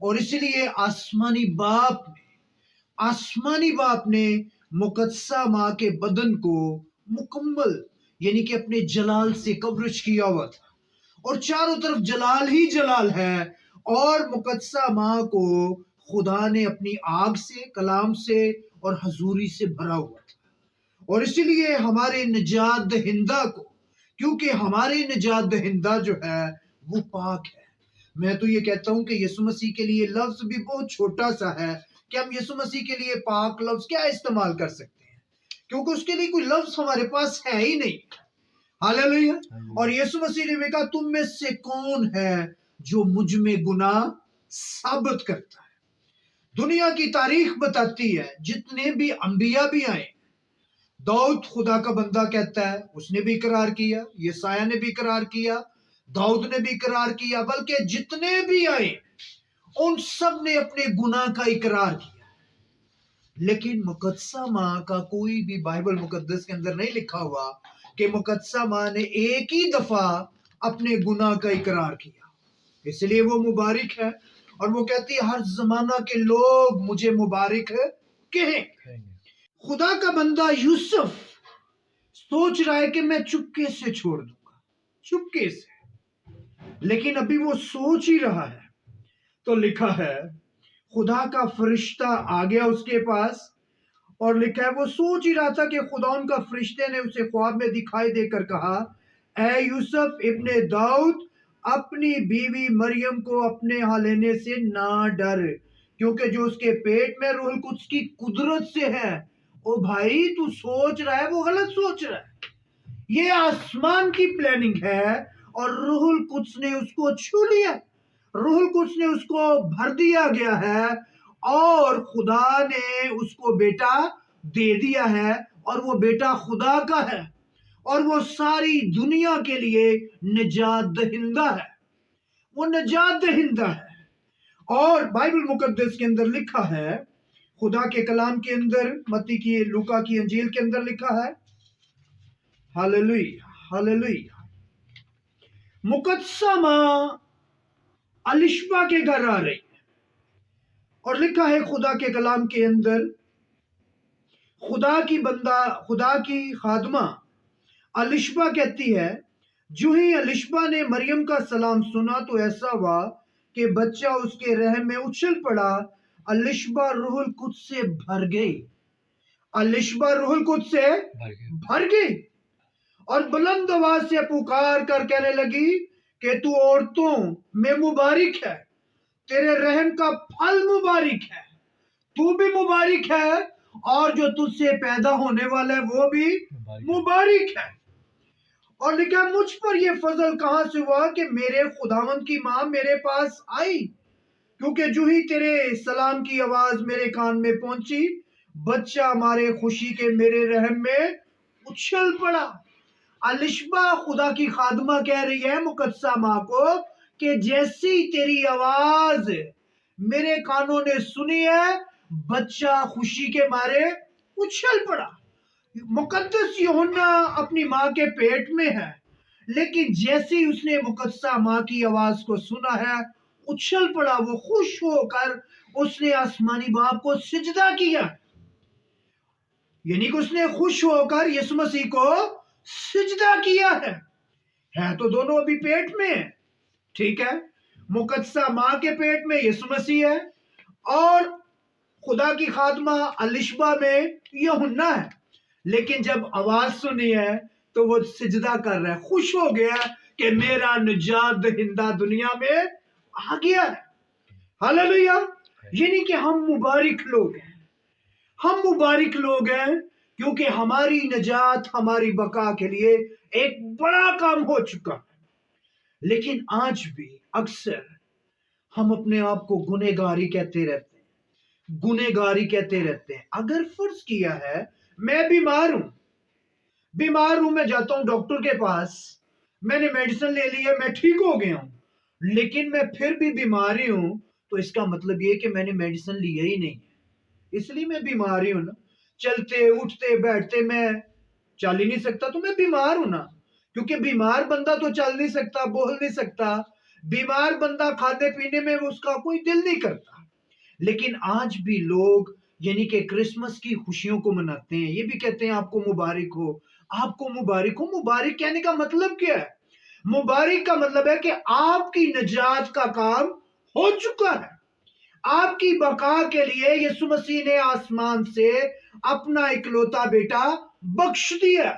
اور اس لیے آسمانی باپ نے مقدسہ ماں کے بدن کو مکمل یعنی کہ اپنے جلال سے کوریج کیا ہوا تھا، اور چاروں طرف جلال ہی جلال ہے، اور مقدسہ ماں کو خدا نے اپنی آگ سے، کلام سے اور حضوری سے بھرا ہوا تھا۔ اور اسی لیے ہمارے نجات دہندہ کو، کیونکہ ہمارے نجات دہندہ جو ہے وہ پاک ہے۔ میں تو یہ کہتا ہوں کہ یسوع مسیح کے لیے لفظ بھی بہت چھوٹا سا ہے کہ ہم یسوع مسیح کے لیے پاک لفظ کیا استعمال کر سکتے ہیں، کیونکہ اس کے لیے کوئی لفظ ہمارے پاس ہے ہی نہیں۔ ہاللیلویہ۔ اور یسوع مسیح نے بھی کہا تم میں سے کون ہے جو مجھ میں گناہ ثابت کرتا ہے۔ دنیا کی تاریخ بتاتی ہے جتنے بھی انبیاء بھی آئے، داؤد خدا کا بندہ کہتا ہے، اس نے بھی اقرار کیا، یسایہ نے بھی اقرار کیا، داؤد نے بھی اقرار کیا، بلکہ جتنے بھی آئے ان سب نے اپنے گناہ کا اقرار کیا۔ لیکن مقدسہ ماں کا کوئی بھی بائبل مقدس کے اندر نہیں لکھا ہوا کہ مقدسہ ماں نے ایک ہی دفعہ اپنے گناہ کا اقرار کیا۔ اس لیے وہ مبارک ہے، اور وہ کہتی ہے ہر زمانہ کے لوگ مجھے مبارک کہیں۔ خدا کا بندہ یوسف سوچ رہا ہے کہ میں چپکے سے چھوڑ دوں گا، چپکے سے، لیکن ابھی وہ سوچ ہی رہا ہے تو لکھا ہے خدا کا فرشتہ آ گیا اس کے پاس، اور لکھا ہے وہ سوچ ہی رہا تھا کہ خدا ان کا فرشتے نے اسے خواب میں دکھائی دے کر کہا، اے یوسف ابن داؤد، اپنی بیوی مریم کو اپنے ہاں لینے سے نہ ڈر، کیونکہ جو اس کے پیٹ میں روح القدس کی قدرت سے ہے۔ او بھائی تو سوچ رہا ہے وہ غلط سوچ رہا ہے، یہ آسمان کی پلاننگ ہے، اور روح القدس نے اس کو چھو لیا، روح القدس نے اس کو بھر دیا گیا ہے، اور خدا نے اس کو بیٹا دے دیا ہے، اور وہ بیٹا خدا کا ہے، اور وہ ساری دنیا کے لیے نجات دہندہ ہے، وہ نجات دہندہ ہے۔ اور بائبل مقدس کے اندر لکھا ہے، خدا کے کلام کے اندر، متی کی لوکا کی انجیل کے اندر لکھا ہے، ہاللیلویہ ہاللیلویہ، مقدسہ ماں الشبا کے گھر آ رہی ہے، اور لکھا ہے خدا کے کلام کے اندر، خدا کی خادمہ الشبا کہتی ہے، جو ہی الشبا نے مریم کا سلام سنا تو ایسا ہوا کہ بچہ اس کے رحم میں اچھل پڑا، الشبا روح القدس سے بھر گئی، الشبا روح القدس سے بھر گئی، اور بلند آواز سے پکار کر کہنے لگی کہ تو عورتوں میں مبارک ہے، تیرے رحم کا پھل مبارک ہے، تو بھی مبارک ہے، اور جو تجھ سے پیدا ہونے والا ہے وہ بھی مبارک ہے۔ اور لکھا مجھ پر یہ فضل کہاں سے ہوا کہ میرے خداوند کی ماں میرے پاس آئی، کیونکہ جو ہی تیرے سلام کی آواز میرے کان میں پہنچی، بچہ مارے خوشی کے میرے رحم میں اچھل پڑا۔ الشبا خدا کی خادمہ کہہ رہی ہے مقدسہ ماں کو کہ جیسی تیری آواز میرے کانوں نے سنی ہے، بچہ خوشی کے مارے اچھل پڑا۔ مقدس یوحنا اپنی ماں کے پیٹ میں ہے، لیکن جیسی اس نے مقدسہ ماں کی آواز کو سنا ہے اچھل پڑا، وہ خوش ہو کر اس نے آسمانی باپ کو سجدہ کیا، یعنی کہ اس نے خوش ہو کر یسوع مسیح کو سجدہ کیا ہے تو دونوں ابھی پیٹ میں ہیں، ٹھیک ہے، مقدسہ ماں کے پیٹ میں یسوع مسیح ہے، اور خدا کی خادمہ الشبا میں یوحنا ہے، لیکن جب آواز سنی ہے تو وہ سجدہ کر رہا ہے، خوش ہو گیا کہ میرا نجات دہندہ دنیا میں آ گیا ہے۔ ہاللیلویہ، یعنی کہ ہم مبارک لوگ ہیں، ہم مبارک لوگ ہیں، کیونکہ ہماری نجات ہماری بقا کے لیے ایک بڑا کام ہو چکا ہے۔ لیکن آج بھی اکثر ہم اپنے آپ کو گنہگاری کہتے رہتے ہیں، گنہگاری کہتے رہتے ہیں۔ اگر فرض کیا ہے میں بیمار ہوں، میں جاتا ہوں ڈاکٹر کے پاس، میں نے میڈیسن لے لی ہے، میں ٹھیک ہو گیا ہوں، لیکن میں پھر بھی بیمار ہی ہوں، تو اس کا مطلب یہ کہ میں نے میڈیسن لیا ہی نہیں ہے، اس لیے میں بیمار ہی ہوں نا، چلتے اٹھتے بیٹھتے میں چل ہی نہیں سکتا تو میں بیمار ہوں نا، کیونکہ بیمار بندہ تو چل نہیں سکتا، بول نہیں سکتا، بیمار بندہ کھانے پینے میں اس کا کوئی دل نہیں کرتا، لیکن آج بھی لوگ یعنی کہ کرسمس کی خوشیوں کو مناتے ہیں، یہ بھی کہتے ہیں آپ کو مبارک ہو، آپ کو مبارک ہو۔ مبارک کہنے کا مطلب کیا ہے؟ مبارک کا مطلب ہے کہ آپ کی نجات کا کام ہو چکا ہے، آپ کی بقا کے لیے یسوع مسیح نے آسمان سے اپنا اکلوتا بیٹا بخش دیا،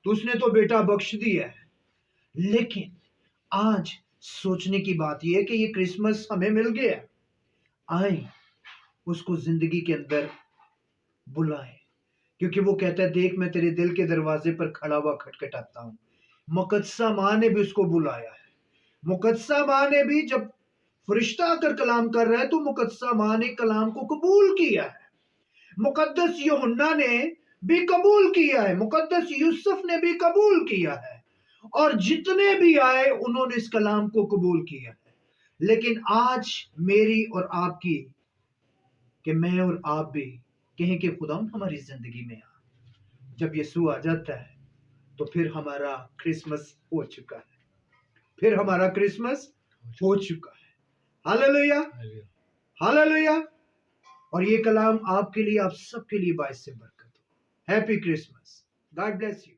تو اس نے تو بیٹا بخش دیا ہے، لیکن آج سوچنے کی بات یہ ہے کہ یہ کرسمس ہمیں مل گیا، آئیں اس کو زندگی کے اندر بلائیں، کیونکہ وہ کہتا ہے دیکھ میں تیرے دل کے دروازے پر کھڑا ہوا کھٹکھٹاتا ہوں۔ مقدسہ ماں نے بھی اس کو بلایا ہے، مقدسہ ماں نے بھی، جب فرشتہ آ کر کلام کر رہا ہے تو مقدسہ ماں نے کلام کو قبول کیا ہے، مقدس یوحنا نے بھی قبول کیا ہے، مقدس یوسف نے بھی قبول کیا ہے، اور جتنے بھی آئے انہوں نے اس کلام کو قبول کیا ہے۔ لیکن آج میری اور آپ کی، کہ میں اور آپ بھی کہیں کہ خدا ہماری زندگی میں جب یسوع آ جاتا ہے تو پھر ہمارا کرسمس ہو چکا ہے، پھر ہمارا کرسمس ہو چکا ہے۔ Hallelujah, hallelujah. اور یہ کلام آپ کے لیے، آپ سب کے لیے باعث برکت ہو۔ Happy Christmas, God bless you.